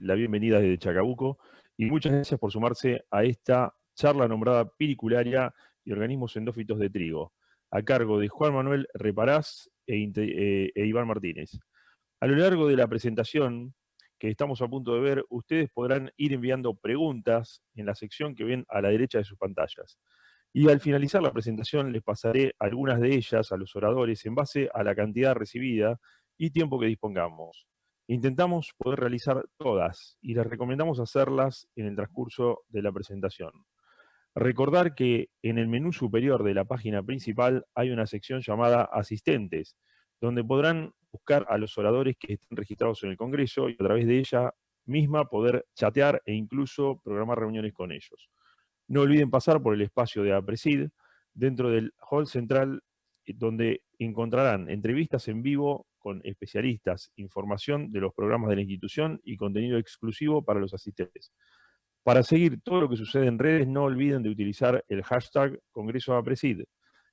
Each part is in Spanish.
la bienvenida desde Chacabuco y muchas gracias por sumarse a esta charla nombrada Piricularia y organismos endófitos de trigo, a cargo de Juan Manuel Reparás e Iván Martínez. A lo largo de la presentación que estamos a punto de ver, ustedes podrán ir enviando preguntas en la sección que ven a la derecha de sus pantallas. Y al finalizar la presentación les pasaré algunas de ellas a los oradores en base a la cantidad recibida y tiempo que dispongamos. Intentamos poder realizar todas y les recomendamos hacerlas en el transcurso de la presentación. Recordar que en el menú superior de la página principal hay una sección llamada Asistentes, donde podrán buscar a los oradores que están registrados en el Congreso y a través de ella misma poder chatear e incluso programar reuniones con ellos. No olviden pasar por el espacio de APRESID dentro del hall central, donde encontrarán entrevistas en vivo con especialistas, información de los programas de la institución y contenido exclusivo para los asistentes. Para seguir todo lo que sucede en redes, no olviden de utilizar el hashtag CongresoAPRESID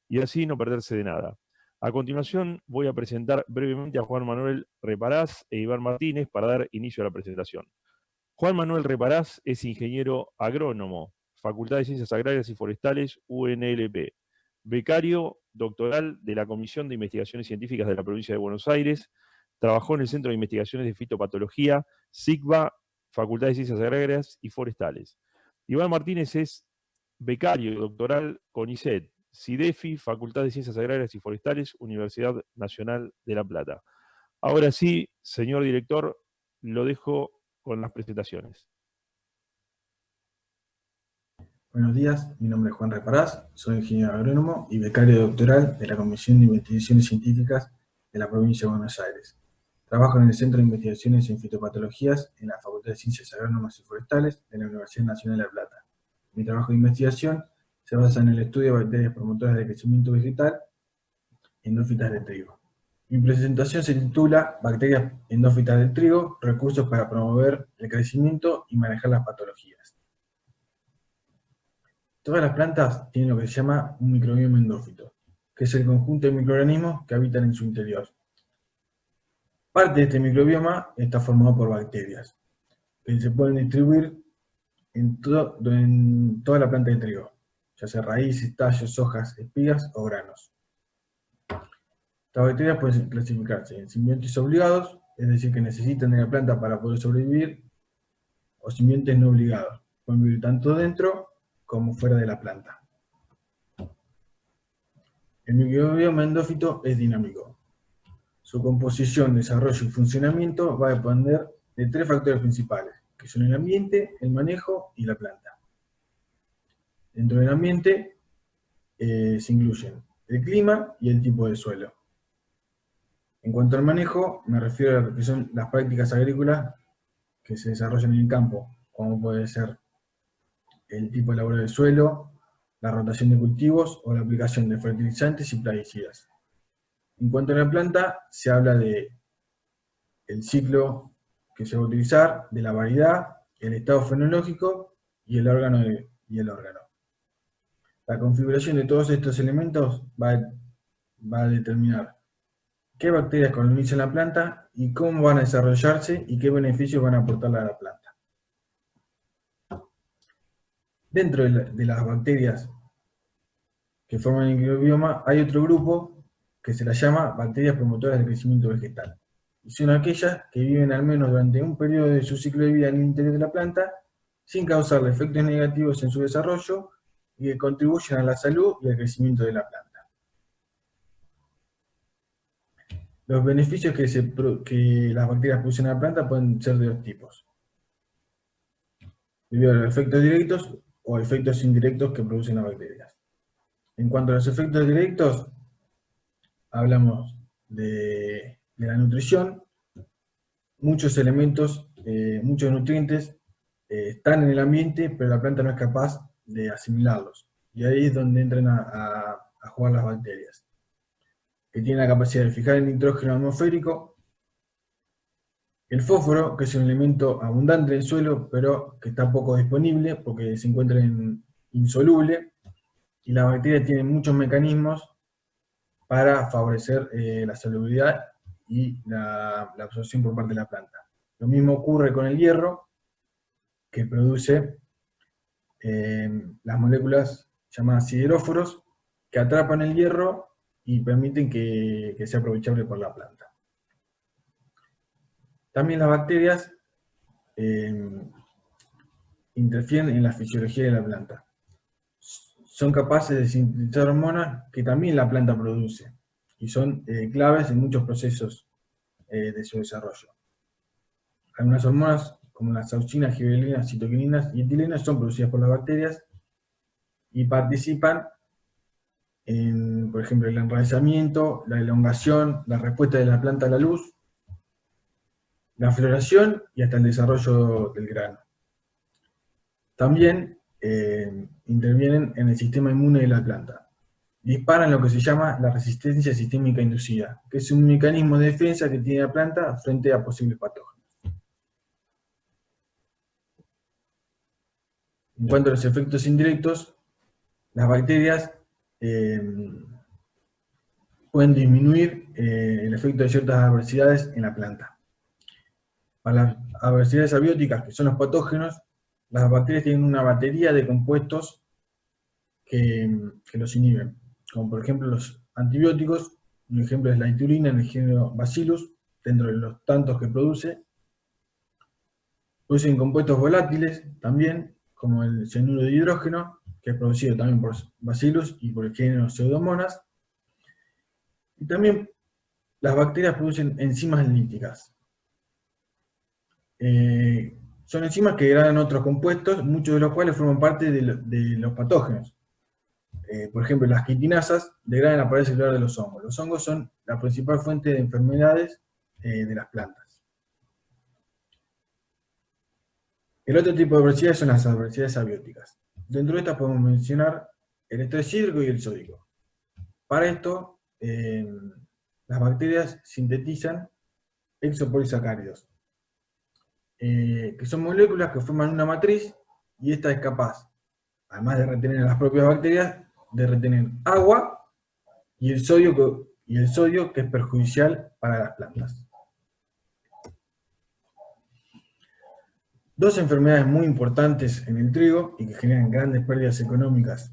y así no perderse de nada. A continuación voy a presentar brevemente a Juan Manuel Reparás e Iván Martínez para dar inicio a la presentación. Juan Manuel Reparás es ingeniero agrónomo, Facultad de Ciencias Agrarias y Forestales, UNLP, becario doctoral de la Comisión de Investigaciones Científicas de la Provincia de Buenos Aires, trabajó en el Centro de Investigaciones de Fitopatología, SIGBA, Facultad de Ciencias Agrarias y Forestales. Iván Martínez es becario doctoral CONICET, CIDEFI, Facultad de Ciencias Agrarias y Forestales, Universidad Nacional de La Plata. Ahora sí, señor director, lo dejo con las presentaciones. Buenos días, mi nombre es Juan Reparás, soy ingeniero agrónomo y becario doctoral de la Comisión de Investigaciones Científicas de la Provincia de Buenos Aires. Trabajo en el Centro de Investigaciones en Fitopatologías en la Facultad de Ciencias Agrónomas y Forestales de la Universidad Nacional de La Plata. Mi trabajo de investigación se basa en el estudio de bacterias promotoras de crecimiento vegetal endófitas de trigo. Mi presentación se titula Bacterias endófitas del trigo, recursos para promover el crecimiento y manejar las patologías. Todas las plantas tienen lo que se llama un microbioma endófito, que es el conjunto de microorganismos que habitan en su interior. Parte de este microbioma está formado por bacterias, que se pueden distribuir en toda la planta de trigo, ya sea raíces, tallos, hojas, espigas o granos. Estas bacterias pueden clasificarse en simbiontes obligados, es decir, que necesitan de la planta para poder sobrevivir, o simbiontes no obligados, pueden vivir tanto dentro como fuera de la planta. El microbioma endófito es dinámico. Su composición, desarrollo y funcionamiento va a depender de tres factores principales, que son el ambiente, el manejo y la planta. Dentro del ambiente se incluyen el clima y el tipo de suelo. En cuanto al manejo, me refiero a lo que son las prácticas agrícolas que se desarrollan en el campo, como puede ser el tipo de labor del suelo, la rotación de cultivos o la aplicación de fertilizantes y plaguicidas. En cuanto a la planta, se habla de el ciclo que se va a utilizar, de la variedad, el estado fenológico y el órgano. La configuración de todos estos elementos va a determinar qué bacterias colonizan la planta y cómo van a desarrollarse y qué beneficios van a aportarle a la planta. Dentro de las bacterias que forman el microbioma hay otro grupo que se las llama bacterias promotoras del crecimiento vegetal. Y son aquellas que viven al menos durante un periodo de su ciclo de vida en el interior de la planta sin causarle efectos negativos en su desarrollo y que contribuyen a la salud y al crecimiento de la planta. Los beneficios que las bacterias producen en la planta pueden ser de dos tipos, debido a los efectos directos o efectos indirectos que producen las bacterias. En cuanto a los efectos directos, hablamos de la nutrición. Muchos elementos, muchos nutrientes están en el ambiente, pero la planta no es capaz de asimilarlos. Y ahí es donde entran a jugar las bacterias, que tienen la capacidad de fijar el nitrógeno atmosférico, el fósforo, que es un elemento abundante en el suelo, pero que está poco disponible porque se encuentra insoluble, y las bacterias tienen muchos mecanismos para favorecer la salubridad y la absorción por parte de la planta. Lo mismo ocurre con el hierro, que produce las moléculas llamadas sideróforos, que atrapan el hierro y permiten que sea aprovechable por la planta. También las bacterias interfieren en la fisiología de la planta. Son capaces de sintetizar hormonas que también la planta produce y son claves en muchos procesos de su desarrollo. Algunas hormonas, como las auxinas, gibberelinas, citoquininas y etilenas, son producidas por las bacterias y participan en, por ejemplo, el enraizamiento, la elongación, la respuesta de la planta a la luz, la floración y hasta el desarrollo del grano. También intervienen en el sistema inmune de la planta. Disparan lo que se llama la resistencia sistémica inducida, que es un mecanismo de defensa que tiene la planta frente a posibles patógenos. En cuanto a los efectos indirectos, las bacterias pueden disminuir el efecto de ciertas adversidades en la planta. Para las adversidades abióticas, que son los patógenos, las bacterias tienen una batería de compuestos que los inhiben, como por ejemplo los antibióticos. Un ejemplo es la iturina en el género Bacillus, dentro de los tantos que produce. Producen compuestos volátiles también, como el cianuro de hidrógeno, que es producido también por Bacillus y por el género Pseudomonas. Y también las bacterias producen enzimas líticas. Son enzimas que degradan otros compuestos, muchos de los cuales forman parte de los patógenos. Por ejemplo, las quitinasas degradan la pared celular de los hongos. Los hongos son la principal fuente de enfermedades de las plantas. El otro tipo de adversidades son las adversidades abióticas. Dentro de estas podemos mencionar el estrés hídrico y el sódico. Para esto, las bacterias sintetizan exopolisacáridos, que son moléculas que forman una matriz, y esta es capaz, además de retener a las propias bacterias, de retener agua y el sodio que es perjudicial para las plantas. Dos enfermedades muy importantes en el trigo y que generan grandes pérdidas económicas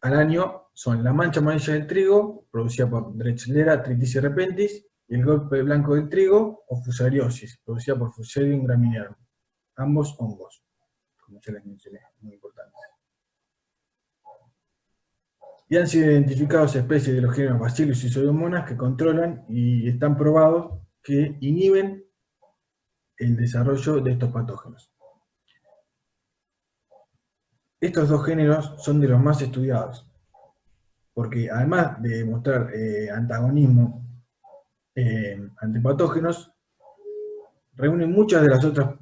al año son la mancha amarilla del trigo, producida por Drechslera tritis repentis, y el golpe blanco del trigo, o fusariosis, producida por Fusarium graminearum. Ambos hongos, como ya les mencioné, muy importantes. Y han sido identificados especies de los géneros Bacillus y Pseudomonas que controlan y están probados que inhiben el desarrollo de estos patógenos. Estos dos géneros son de los más estudiados, porque además de mostrar antagonismo ante patógenos, reúnen muchas de las otras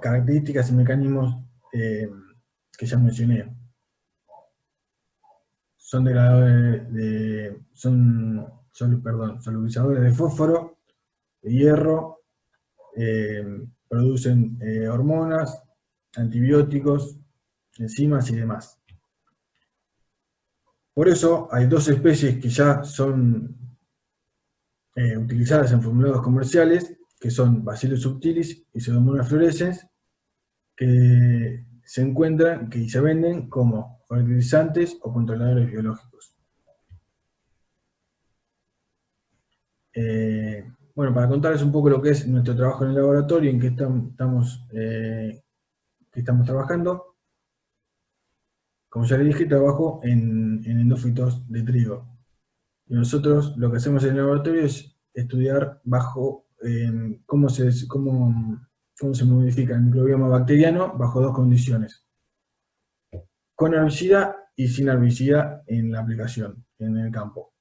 características y mecanismos que ya mencioné. Son degradadores solubilizadores de fósforo, de hierro, producen hormonas, antibióticos, enzimas y demás. Por eso hay dos especies que ya son utilizadas en formulados comerciales, que son Bacillus subtilis y Pseudomonas fluorescens, que se encuentran y se venden como fertilizantes o controladores biológicos. Bueno, para contarles un poco lo que es nuestro trabajo en el laboratorio, en que estamos trabajando. Como ya les dije, trabajo en endófitos de trigo. Y nosotros lo que hacemos en el laboratorio es estudiar cómo se modifica el microbioma bacteriano bajo dos condiciones: con herbicida y sin herbicida en la aplicación, en el campo.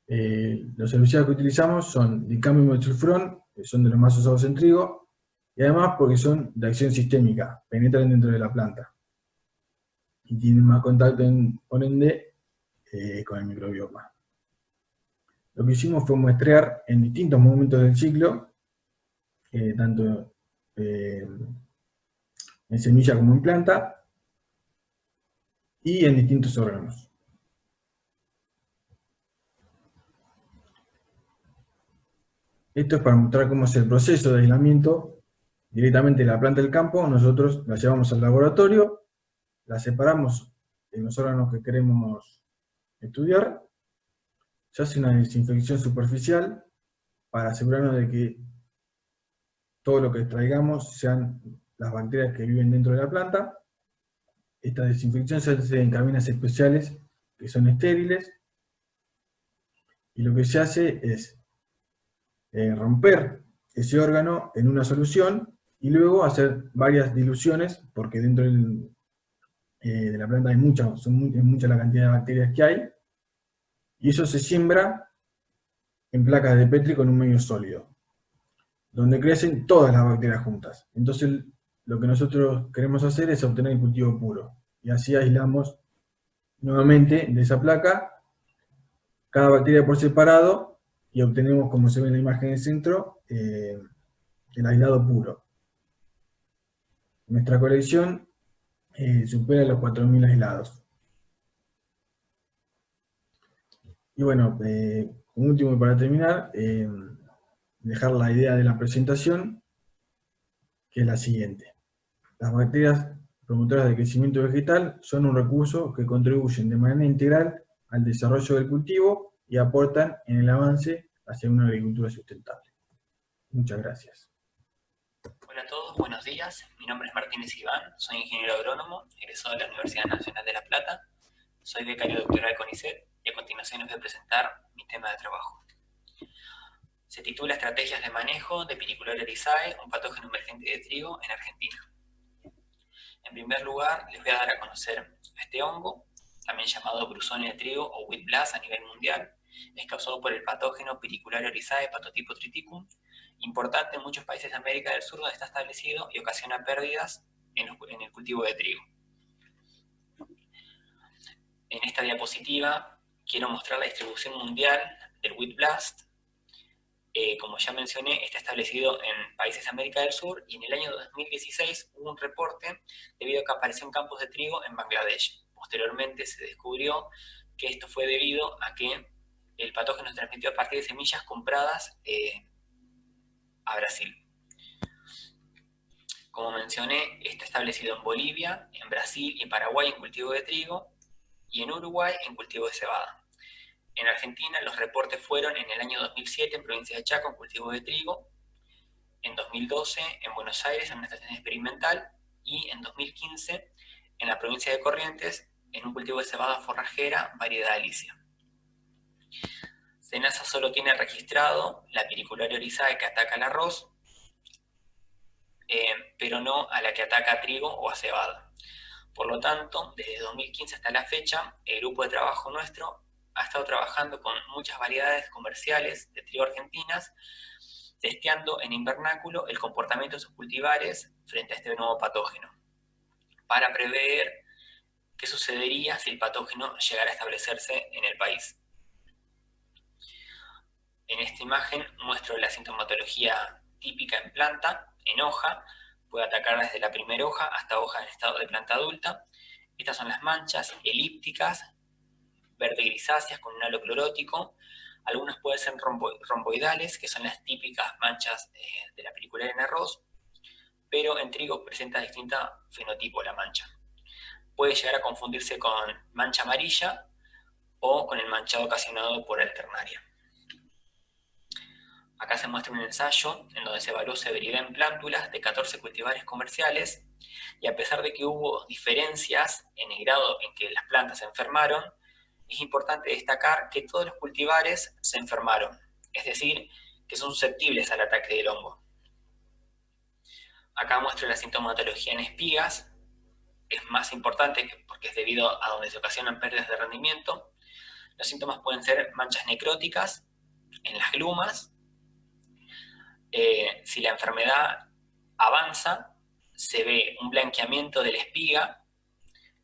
Los herbicidas que utilizamos son dicamba y metilsulfurón, que son de los más usados en trigo, y además porque son de acción sistémica, penetran dentro de la planta y tienen más contacto, por ende, con el microbioma. Lo que hicimos fue muestrear en distintos momentos del ciclo, tanto en semilla como en planta, y en distintos órganos. Esto es para mostrar cómo es el proceso de aislamiento directamente de la planta del campo. Nosotros la llevamos al laboratorio, la separamos en los órganos que queremos estudiar, se hace una desinfección superficial para asegurarnos de que todo lo que extraigamos sean las bacterias que viven dentro de la planta. Esta desinfección se hace en cabinas especiales que son estériles, y lo que se hace es romper ese órgano en una solución y luego hacer varias diluciones, porque dentro de la planta hay es mucha la cantidad de bacterias que hay, y eso se siembra en placas de Petri con un medio sólido, donde crecen todas las bacterias juntas. Entonces lo que nosotros queremos hacer es obtener el cultivo puro, y así aislamos nuevamente de esa placa cada bacteria por separado, y obtenemos, como se ve en la imagen del centro, el aislado puro. Nuestra colección supera los 4.000 aislados. Y bueno, un último para terminar, dejar la idea de la presentación, que es la siguiente. Las bacterias promotoras de crecimiento vegetal son un recurso que contribuyen de manera integral al desarrollo del cultivo y aportan en el avance hacia una agricultura sustentable. Muchas gracias. Hola a todos, buenos días. Mi nombre es Martínez Iván, soy ingeniero agrónomo, egresado de la Universidad Nacional de La Plata. Soy becario doctoral con ICET y a continuación les voy a presentar mi tema de trabajo. Se titula Estrategias de manejo de Piniculora erizae, un patógeno emergente de trigo en Argentina. En primer lugar, les voy a dar a conocer a este hongo, también llamado brusonia de trigo o wheat blast a nivel mundial. Es causado por el patógeno Piniculora erizae patotipo triticum, importante en muchos países de América del Sur donde está establecido y ocasiona pérdidas en el cultivo de trigo. En esta diapositiva quiero mostrar la distribución mundial del wheat blast. Como ya mencioné, está establecido en países de América del Sur y en el año 2016 hubo un reporte debido a que apareció en campos de trigo en Bangladesh. Posteriormente se descubrió que esto fue debido a que el patógeno se transmitió a partir de semillas compradas a Brasil. Como mencioné, está establecido en Bolivia, en Brasil y en Paraguay en cultivo de trigo y en Uruguay en cultivo de cebada. En Argentina los reportes fueron en el año 2007 en provincia de Chaco en cultivo de trigo, en 2012 en Buenos Aires en una estación experimental y en 2015 en la provincia de Corrientes en un cultivo de cebada forrajera variedad Alicia. SENASA solo tiene registrado la Piniculora erizae que ataca al arroz, pero no a la que ataca a trigo o a cebada. Por lo tanto, desde 2015 hasta la fecha, el grupo de trabajo nuestro ha estado trabajando con muchas variedades comerciales de trigo argentinas, testeando en invernáculo el comportamiento de sus cultivares frente a este nuevo patógeno, para prever qué sucedería si el patógeno llegara a establecerse en el país. En esta imagen muestro la sintomatología típica en planta, en hoja, puede atacar desde la primera hoja hasta hoja en estado de planta adulta. Estas son las manchas elípticas, verde grisáceas con un halo clorótico. Algunas pueden ser romboidales, que son las típicas manchas de la piniculera en arroz, pero en trigo presenta distinto fenotipo la mancha. Puede llegar a confundirse con mancha amarilla o con el manchado ocasionado por alternaria. Acá se muestra un ensayo en donde se evaluó severidad en plántulas de 14 cultivares comerciales, y a pesar de que hubo diferencias en el grado en que las plantas se enfermaron, es importante destacar que todos los cultivares se enfermaron, es decir, que son susceptibles al ataque del hongo. Acá muestro la sintomatología en espigas, es más importante porque es debido a donde se ocasionan pérdidas de rendimiento. Los síntomas pueden ser manchas necróticas en las glumas. Si la enfermedad avanza, se ve un blanqueamiento de la espiga,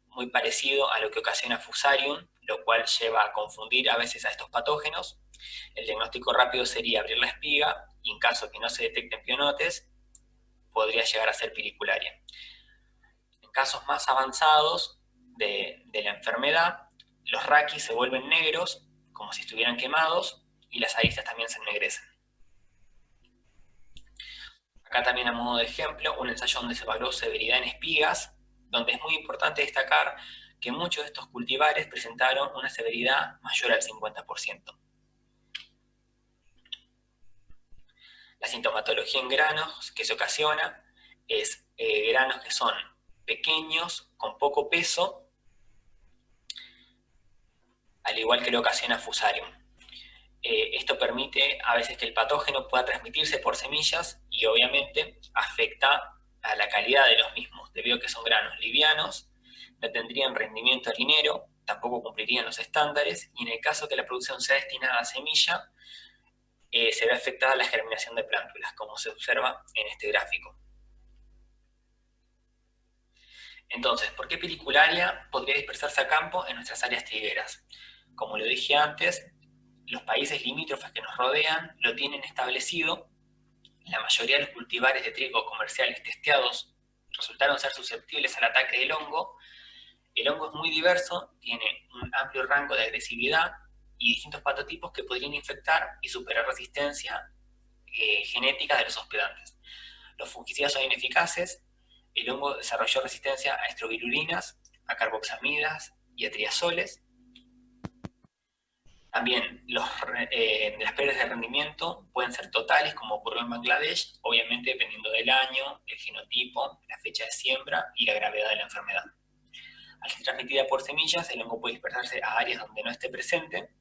muy parecido a lo que ocasiona Fusarium, lo cual lleva a confundir a veces a estos patógenos. El diagnóstico rápido sería abrir la espiga y en caso que no se detecten pionotes, podría llegar a ser pinicularia. En casos más avanzados de la enfermedad, los raquis se vuelven negros, como si estuvieran quemados, y las aristas también se ennegrecen. Acá también a modo de ejemplo, un ensayo donde se evaluó severidad en espigas, donde es muy importante destacar que muchos de estos cultivares presentaron una severidad mayor al 50%. La sintomatología en granos que se ocasiona es granos que son pequeños, con poco peso, al igual que lo ocasiona Fusarium. Esto permite a veces que el patógeno pueda transmitirse por semillas y obviamente afecta a la calidad de los mismos, debido a que son granos livianos, no tendrían rendimiento harinero, tampoco cumplirían los estándares, y en el caso que la producción sea destinada a semilla, se ve afectada la germinación de plántulas, como se observa en este gráfico. Entonces, ¿por qué Pelicularia podría dispersarse a campo en nuestras áreas trigueras? Como lo dije antes, los países limítrofes que nos rodean lo tienen establecido. La mayoría de los cultivares de trigo comerciales testeados resultaron ser susceptibles al ataque del hongo. El hongo es muy diverso, tiene un amplio rango de agresividad y distintos patotipos que podrían infectar y superar resistencia genética de los hospedantes. Los fungicidas son ineficaces. El hongo desarrolló resistencia a estrobilulinas, a carboxamidas y a triazoles. También las pérdidas de rendimiento pueden ser totales, como ocurrió en Bangladesh, obviamente dependiendo del año, el genotipo, la fecha de siembra y la gravedad de la enfermedad. Al ser transmitida por semillas, el hongo puede dispersarse a áreas donde no esté presente,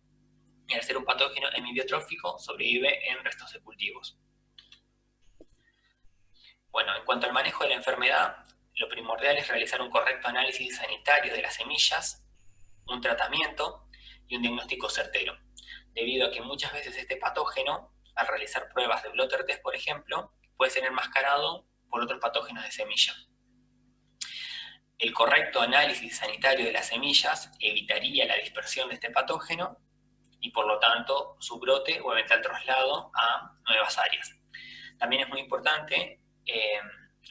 y al ser un patógeno hemibiotrófico, sobrevive en restos de cultivos. Bueno, en cuanto al manejo de la enfermedad, lo primordial es realizar un correcto análisis sanitario de las semillas, un tratamiento y un diagnóstico certero, debido a que muchas veces este patógeno, al realizar pruebas de blotter test, por ejemplo, puede ser enmascarado por otros patógenos de semilla. El correcto análisis sanitario de las semillas evitaría la dispersión de este patógeno y, por lo tanto, su brote o eventual traslado a nuevas áreas. También es muy importante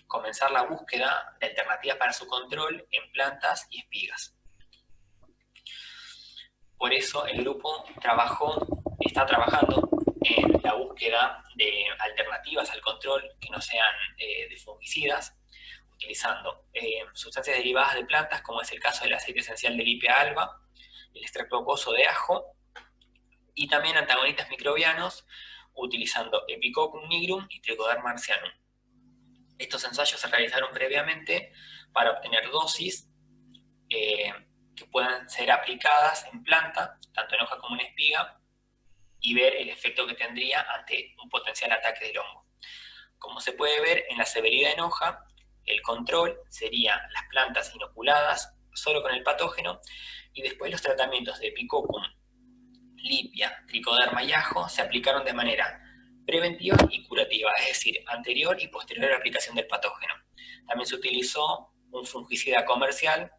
comenzar la búsqueda de alternativas para su control en plantas y espigas. Por eso el grupo está trabajando en la búsqueda de alternativas al control que no sean de fungicidas, utilizando sustancias derivadas de plantas, como es el caso del aceite esencial de Lipea alba, el extracto acuoso de ajo, y también antagonistas microbianos, utilizando Epicoccus nigrum y Trichoderma marcianum. Estos ensayos se realizaron previamente para obtener dosis que puedan ser aplicadas en planta, tanto en hoja como en espiga, y ver el efecto que tendría ante un potencial ataque del hongo. Como se puede ver en la severidad en hoja, el control sería las plantas inoculadas solo con el patógeno, y después los tratamientos de Epicoccus, Lipea, Trichoderma y ajo se aplicaron de manera preventiva y curativa, es decir, anterior y posterior a la aplicación del patógeno. También se utilizó un fungicida comercial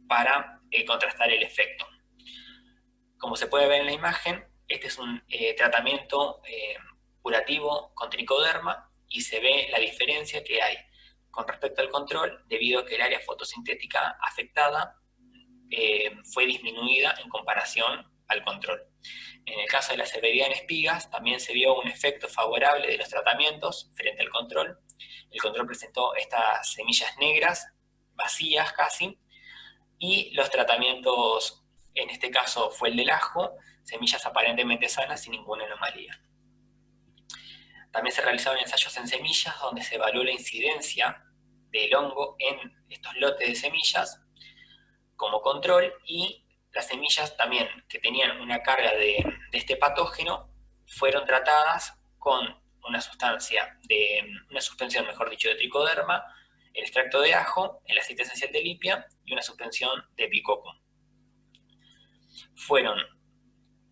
para contrastar el efecto. Como se puede ver en la imagen, este es un tratamiento curativo con tricoderma y se ve la diferencia que hay con respecto al control, debido a que el área fotosintética afectada fue disminuida en comparación al control. En el caso de la severidad en espigas, también se vio un efecto favorable de los tratamientos frente al control. El control presentó estas semillas negras, vacías casi, y los tratamientos, en este caso fue el del ajo, semillas aparentemente sanas sin ninguna anomalía. También se realizaron ensayos en semillas donde se evaluó la incidencia del hongo en estos lotes de semillas como control, y las semillas también que tenían una carga de este patógeno fueron tratadas con una suspensión, mejor dicho, de tricoderma, el extracto de ajo, el aceite esencial de Lipea y una suspensión de Epicoccus. Fueron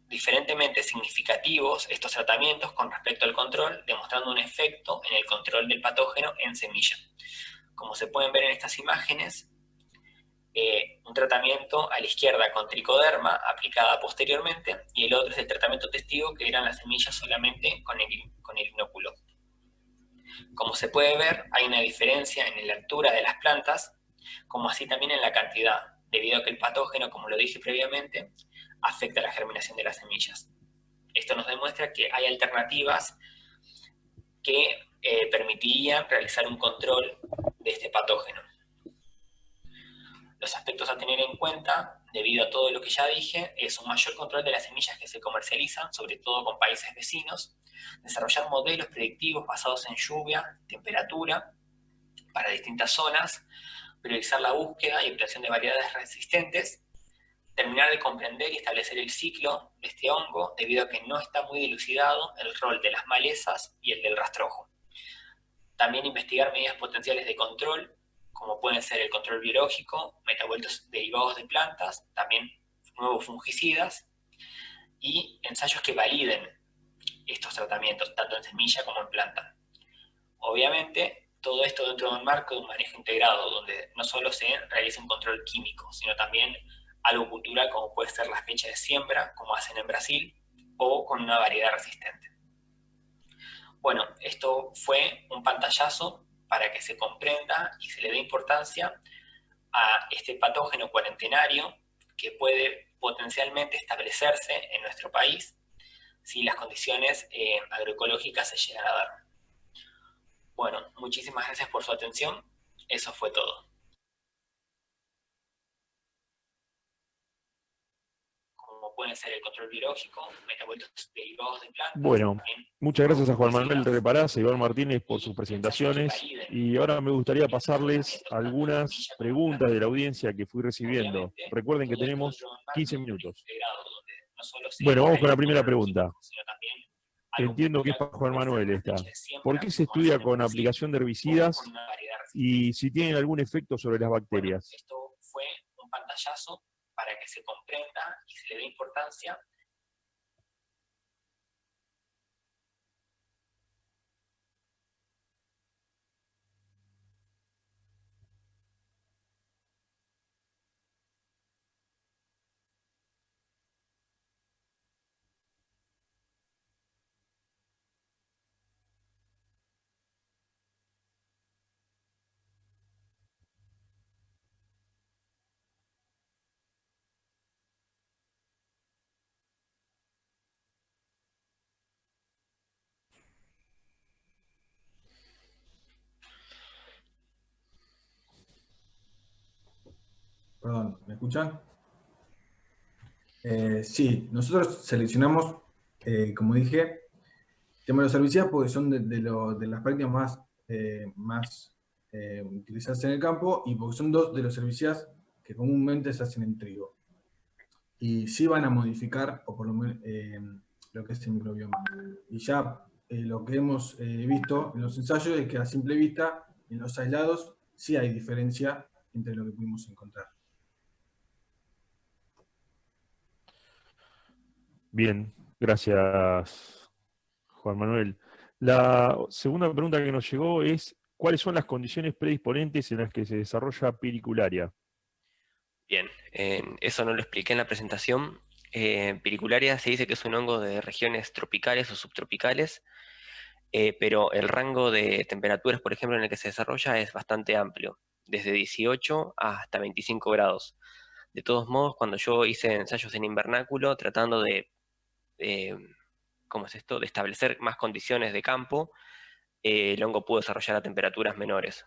diferentemente significativos estos tratamientos con respecto al control, demostrando un efecto en el control del patógeno en semilla. Como se pueden ver en estas imágenes, un tratamiento a la izquierda con tricoderma aplicada posteriormente, y el otro es el tratamiento testigo, que eran las semillas solamente con el inóculo. Como se puede ver, hay una diferencia en la altura de las plantas, como así también en la cantidad, debido a que el patógeno, como lo dije previamente, afecta la germinación de las semillas. Esto nos demuestra que hay alternativas que permitirían realizar un control de este patógeno. Los aspectos a tener en cuenta, debido a todo lo que ya dije, es un mayor control de las semillas que se comercializan, sobre todo con países vecinos, desarrollar modelos predictivos basados en lluvia, temperatura, para distintas zonas, priorizar la búsqueda y obtención de variedades resistentes, terminar de comprender y establecer el ciclo de este hongo, debido a que no está muy dilucidado el rol de las malezas y el del rastrojo. También investigar medidas potenciales de control, como pueden ser el control biológico, metabolitos derivados de plantas, también nuevos fungicidas, y ensayos que validen estos tratamientos, tanto en semilla como en planta. Obviamente, todo esto dentro de un marco de un manejo integrado, donde no solo se realiza un control químico, sino también algo cultural, como puede ser la fecha de siembra, como hacen en Brasil, o con una variedad resistente. Bueno, esto fue un pantallazo para que se comprenda y se le dé importancia a este patógeno cuarentenario que puede potencialmente establecerse en nuestro país si las condiciones agroecológicas se llegan a dar. Bueno, muchísimas gracias por su atención. Eso fue todo. Como pueden ser el control biológico, metabolitos derivados de plantas. Bueno, muchas gracias a Juan Manuel Reparás y a Iván Martínez por sus presentaciones. Y ahora me gustaría pasarles algunas preguntas de la audiencia que fui recibiendo. Recuerden que tenemos 15 minutos. Bueno, vamos con la primera pregunta. Entiendo que es para Juan Manuel esta. ¿Por qué se estudia con aplicación de herbicidas y si tienen algún efecto sobre las bacterias? Esto fue un pantallazo para que se comprenda y se le dé importancia. Perdón, ¿me escuchan? Sí, nosotros seleccionamos, como dije, el tema de los herbicidas porque son de las prácticas más utilizadas en el campo y porque son dos de los herbicidas que comúnmente se hacen en trigo. Y sí van a modificar, o por lo menos, lo que es el microbioma. Y ya lo que hemos visto en los ensayos es que a simple vista, en los aislados, sí hay diferencia entre lo que pudimos encontrar. Bien, gracias, Juan Manuel. La segunda pregunta que nos llegó es, ¿cuáles son las condiciones predisponentes en las que se desarrolla piricularia? Bien, eso no lo expliqué en la presentación. Piricularia se dice que es un hongo de regiones tropicales o subtropicales, pero el rango de temperaturas, por ejemplo, en el que se desarrolla es bastante amplio, desde 18 hasta 25 grados. De todos modos, cuando yo hice ensayos en invernáculo tratando de ¿cómo es esto?, de establecer más condiciones de campo, el hongo pudo desarrollar a temperaturas menores.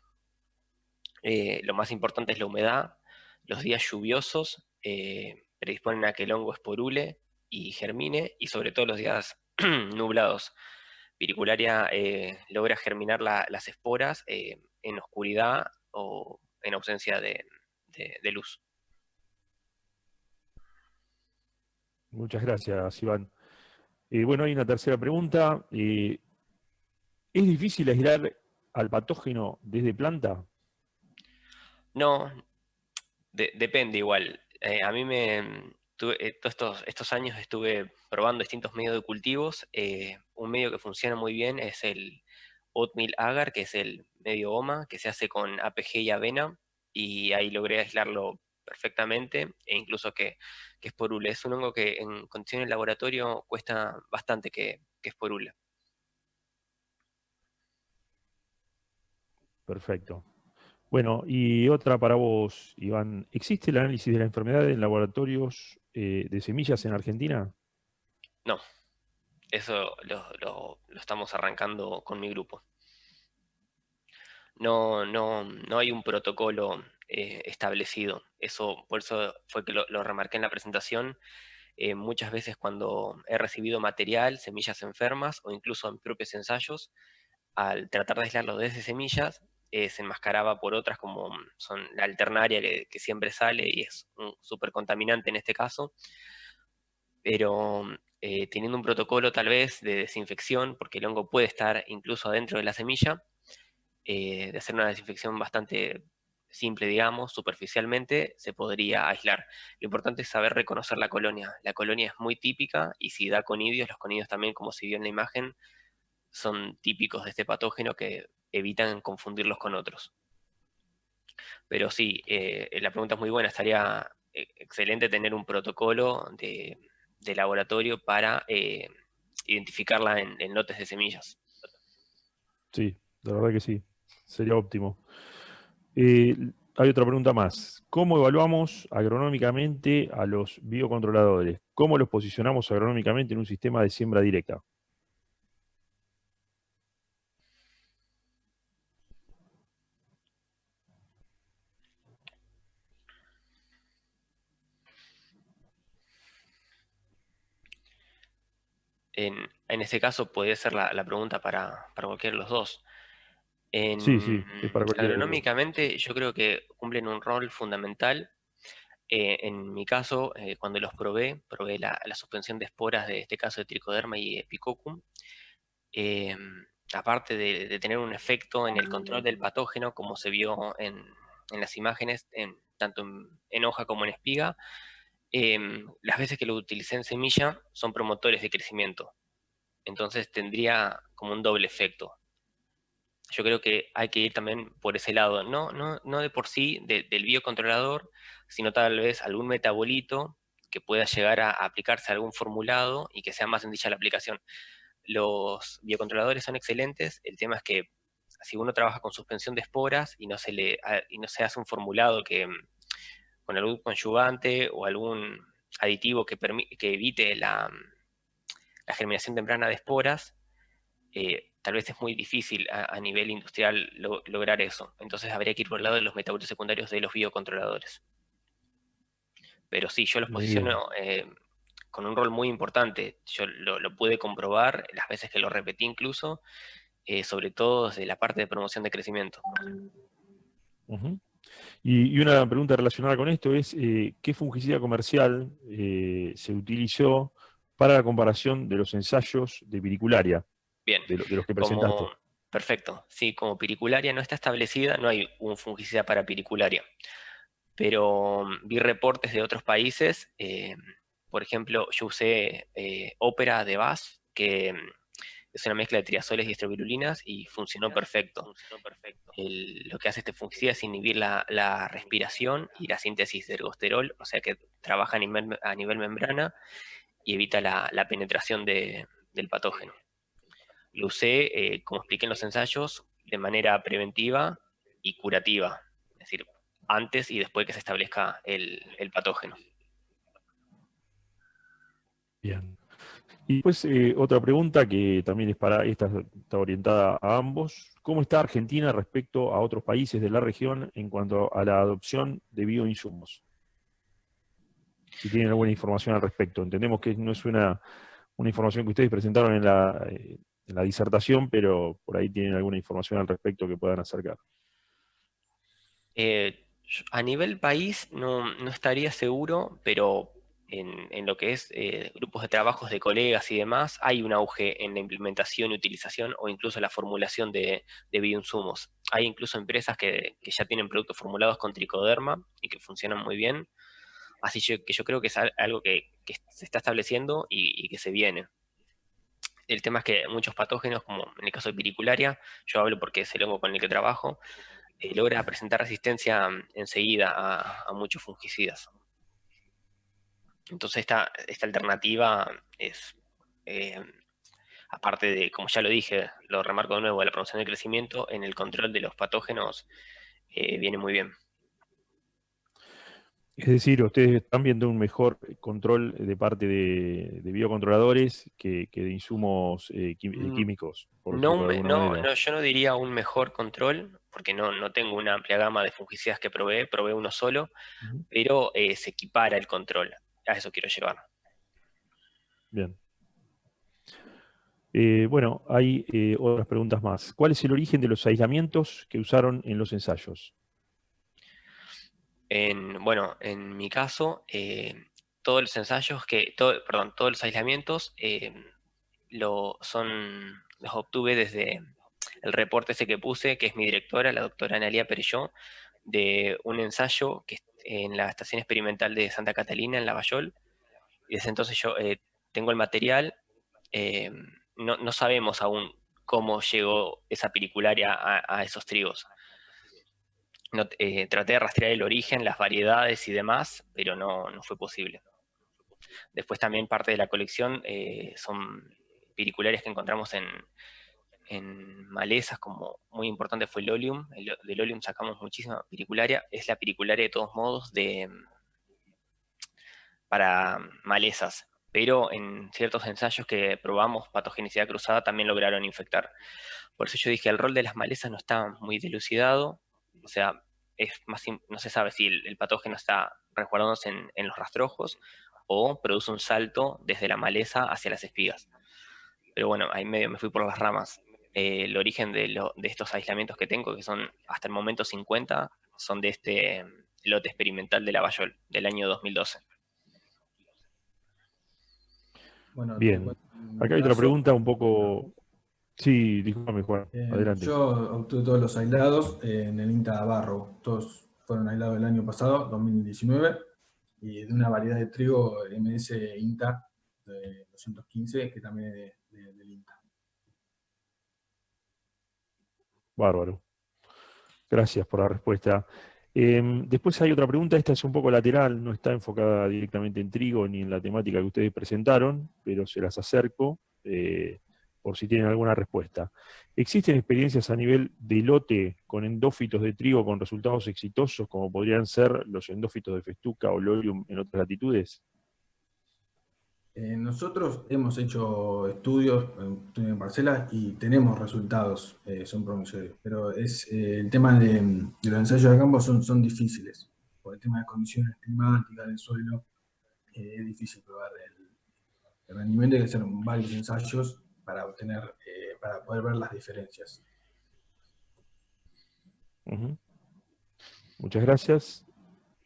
Lo más importante es la humedad. Los días lluviosos predisponen a que el hongo esporule y germine, y sobre todo los días nublados. Piricularia logra germinar las esporas en oscuridad o en ausencia de luz. Muchas gracias, Iván. Bueno, hay una tercera pregunta. ¿Es difícil aislar al patógeno desde planta? No, depende igual. A mí todos estos años estuve probando distintos medios de cultivos. Un medio que funciona muy bien es el oatmeal agar, que es el medio OMA, que se hace con APG y avena, y ahí logré aislarlo perfectamente, e incluso que esporule. Es un hongo que en condiciones de laboratorio cuesta bastante que esporule. Perfecto. Bueno, y otra para vos, Iván. ¿Existe el análisis de la enfermedad en laboratorios de semillas en Argentina? No, eso lo estamos arrancando con mi grupo. no hay un protocolo establecido. Por eso fue que lo remarqué en la presentación. Muchas veces cuando he recibido material, semillas enfermas o incluso en propios ensayos, al tratar de aislarlo desde semillas, se enmascaraba por otras como son la alternaria que siempre sale y es un súper contaminante en este caso, pero teniendo un protocolo tal vez de desinfección, porque el hongo puede estar incluso adentro de la semilla, de hacer una desinfección bastante simple, digamos, superficialmente, se podría aislar. Lo importante es saber reconocer la colonia. La colonia es muy típica y si da conidios, los conidios también, como se vio en la imagen, son típicos de este patógeno que evitan confundirlos con otros. Pero sí, la pregunta es muy buena. Estaría excelente tener un protocolo de laboratorio para identificarla en lotes de semillas. Sí, la verdad que sí. Sería óptimo. Hay otra pregunta más. ¿Cómo evaluamos agronómicamente a los biocontroladores? ¿Cómo los posicionamos agronómicamente en un sistema de siembra directa? En este caso puede ser la pregunta para cualquiera de los dos. Sí, es para cualquiera de los dos. Agronómicamente yo creo que cumplen un rol fundamental. En mi caso, cuando los probé la suspensión de esporas de este caso de Trichoderma y Epicoccum. eh, Aparte de tener un efecto en el control del patógeno, como se vio en las imágenes, tanto en hoja como en espiga, las veces que lo utilicé en semilla son promotores de crecimiento. Entonces tendría como un doble efecto. Yo creo que hay que ir también por ese lado, no de por sí del biocontrolador, sino tal vez algún metabolito que pueda llegar a aplicarse a algún formulado y que sea más sencilla la aplicación. Los biocontroladores son excelentes, el tema es que si uno trabaja con suspensión de esporas y no se hace un formulado con algún conjugante o algún aditivo que evite la germinación temprana de esporas, tal vez es muy difícil a nivel industrial lograr eso. Entonces habría que ir por el lado de los metabolitos secundarios de los biocontroladores. Pero sí, yo los Muy bien. posiciono con un rol muy importante. Yo lo pude comprobar las veces que lo repetí incluso, sobre todo desde la parte de promoción de crecimiento. Ujú. Y una pregunta relacionada con esto es, ¿qué fungicida comercial se utilizó para la comparación de los ensayos de piricularia, Bien, de los que presentaste? perfecto. Sí, como piricularia no está establecida, no hay un fungicida para piricularia. Pero vi reportes de otros países. Por ejemplo, yo usé Ópera de BASF, que es una mezcla de triazoles y estrobirulinas y funcionó perfecto. Lo que hace este fungicida es inhibir la respiración y la síntesis de ergosterol, o sea que trabaja a nivel membrana y evita la penetración del patógeno. Lo usé, como expliqué en los ensayos, de manera preventiva y curativa, es decir, antes y después que se establezca el patógeno. Bien. Y después otra pregunta que también esta está orientada a ambos. ¿Cómo está Argentina respecto a otros países de la región en cuanto a la adopción de bioinsumos? Si tienen alguna información al respecto. Entendemos que no es una información que ustedes presentaron en la disertación, pero por ahí tienen alguna información al respecto que puedan acercar. A nivel país no estaría seguro, pero en lo que es grupos de trabajos de colegas y demás, hay un auge en la implementación y utilización o incluso la formulación de bioinsumos. Hay incluso empresas que ya tienen productos formulados con tricoderma y que funcionan muy bien. Así que yo creo que es algo que se está estableciendo y que se viene. El tema es que muchos patógenos, como en el caso de piricularia, yo hablo porque es el hongo con el que trabajo, logra presentar resistencia enseguida a muchos fungicidas. Entonces esta alternativa es, aparte de, como ya lo dije, lo remarco de nuevo, de la promoción del crecimiento, en el control de los patógenos viene muy bien. Es decir, ustedes están viendo un mejor control de parte de biocontroladores que de insumos químicos, por decirlo de alguna manera. Yo no diría un mejor control, porque no tengo una amplia gama de fungicidas que probé uno solo, Ujú. pero se equipara el control. A eso quiero llevar. Bien. Bueno, hay otras preguntas más. ¿Cuál es el origen de los aislamientos que usaron en los ensayos? Bueno, en mi caso, todos los ensayos todos los aislamientos los obtuve desde el reporte ese que puse, que es mi directora, la doctora Analia Perelló, de un ensayo en la Estación Experimental de Santa Catalina, en Lavallol. Y desde entonces yo tengo el material. eh, no sabemos aún cómo llegó esa piricularia a esos trigos. Traté de rastrear el origen, las variedades y demás, pero no fue posible. Después también parte de la colección son piriculares que encontramos en malezas, como muy importante fue el Oleum. Del Oleum sacamos muchísima piricularia. Es la piricularia de todos modos para malezas, pero en ciertos ensayos que probamos patogenicidad cruzada también lograron infectar. Por eso yo dije, el rol de las malezas no está muy dilucidado, o sea, no se sabe si el patógeno está resguardándose en los rastrojos o produce un salto desde la maleza hacia las espigas. Pero bueno, ahí medio me fui por las ramas. El origen de estos aislamientos que tengo, que son hasta el momento 50, son de este lote experimental de Lavallol, del año 2012. Bueno, te Bien. cuento en Acá mi hay otra caso. pregunta un poco... Sí, discúlpame, Juan. Adelante. Yo obtuve todos los aislados en el INTA Barro. Todos fueron aislados el año pasado, 2019, y de una variedad de trigo MS INTA de 215, que también es del INTA. Bárbaro. Gracias por la respuesta. Después hay otra pregunta, esta es un poco lateral, no está enfocada directamente en trigo ni en la temática que ustedes presentaron, pero se las acerco por si tienen alguna respuesta. ¿Existen experiencias a nivel de lote con endófitos de trigo con resultados exitosos, como podrían ser los endófitos de festuca o lolium en otras latitudes? Nosotros hemos hecho estudios en parcelas y tenemos resultados, son promisorios, pero el tema de los ensayos de campo son difíciles, por el tema de condiciones climáticas del suelo, es difícil probar el rendimiento, hay que hacer varios ensayos para para poder ver las diferencias. Ujú. Muchas gracias.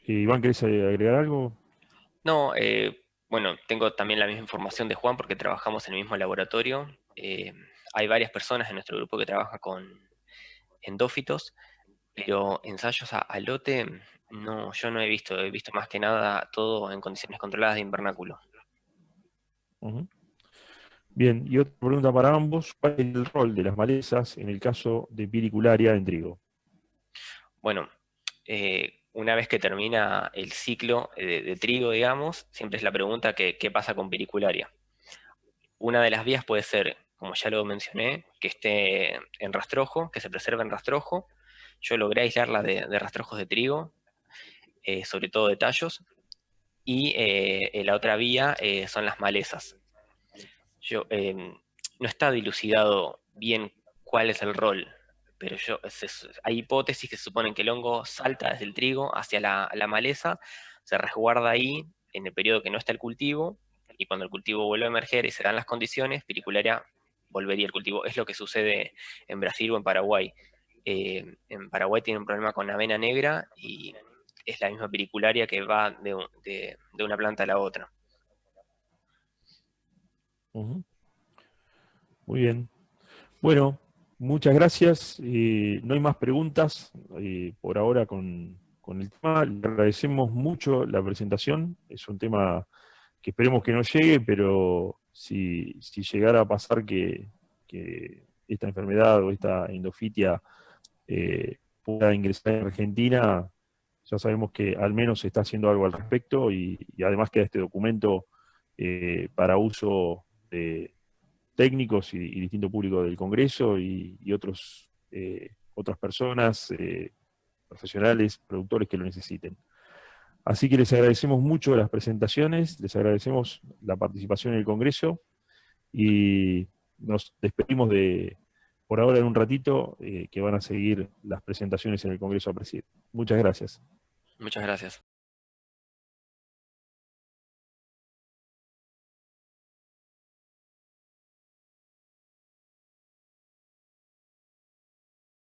Iván, ¿querés agregar algo? No, bueno, tengo también la misma información de Juan porque trabajamos en el mismo laboratorio. Hay varias personas en nuestro grupo que trabajan con endófitos, pero ensayos a lote, no, yo no he visto más que nada todo en condiciones controladas de invernáculo. Ujú. Bien, y otra pregunta para ambos. ¿Cuál es el rol de las malezas en el caso de piricularia en trigo? Bueno, una vez que termina el ciclo de trigo, digamos, siempre es la pregunta qué pasa con piricularia. Una de las vías puede ser, como ya lo mencioné, que esté en rastrojo, que se preserve en rastrojo. Yo logré aislarla de rastrojos de trigo, sobre todo de tallos. Y la otra vía son las malezas. No está dilucidado bien cuál es el rol, pero hay hipótesis que suponen que el hongo salta desde el trigo hacia la maleza, se resguarda ahí en el periodo que no está el cultivo, y cuando el cultivo vuelve a emerger y se dan las condiciones, piricularia volvería al cultivo. Es lo que sucede en Brasil o en Paraguay. En Paraguay tiene un problema con avena negra y es la misma piricularia que va de una planta a la otra. Ujú. Muy bien. Bueno, muchas gracias. No hay más preguntas por ahora con el tema. Le agradecemos mucho la presentación. Es un tema que esperemos que no llegue, pero si llegara a pasar que esta enfermedad o esta endofitia pueda ingresar en Argentina, ya sabemos que al menos se está haciendo algo al respecto y además queda este documento para uso de técnicos y distinto público del Congreso y otras personas, profesionales, productores que lo necesiten. Así que les agradecemos mucho las presentaciones, les agradecemos la participación en el Congreso y nos despedimos por ahora en un ratito, que van a seguir las presentaciones en el Congreso a presidir. Muchas gracias. Muchas gracias.